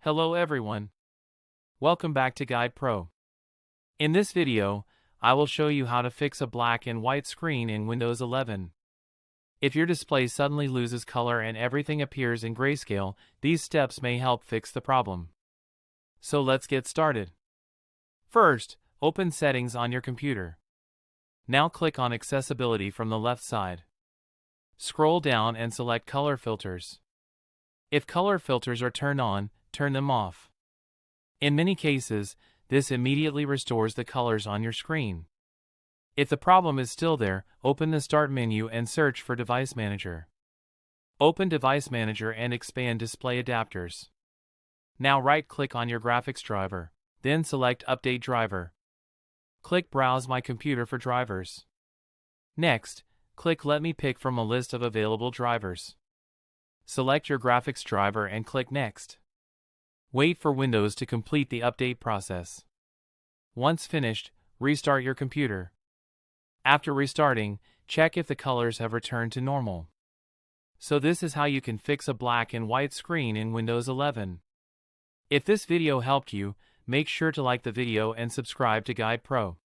Hello everyone. Welcome back to Guide Pro. In this video, I will show you how to fix a black and white screen in Windows 11. If your display suddenly loses color and everything appears in grayscale, these steps may help fix the problem. So let's get started. First, open Settings on your computer. Now click on Accessibility from the left side. Scroll down and select Color Filters. If color filters are turned on, turn them off. In many cases, this immediately restores the colors on your screen. If the problem is still there, open the Start menu and search for Device Manager. Open Device Manager and expand Display Adapters. Now right-click on your graphics driver, then select Update Driver. Click Browse My Computer for drivers. Next, click Let me pick from a list of available drivers. Select your graphics driver and click Next. Wait for Windows to complete the update process. Once finished, restart your computer. After restarting, check if the colors have returned to normal. So this is how you can fix a black and white screen in Windows 11. If this video helped you, make sure to like the video and subscribe to Guide Pro.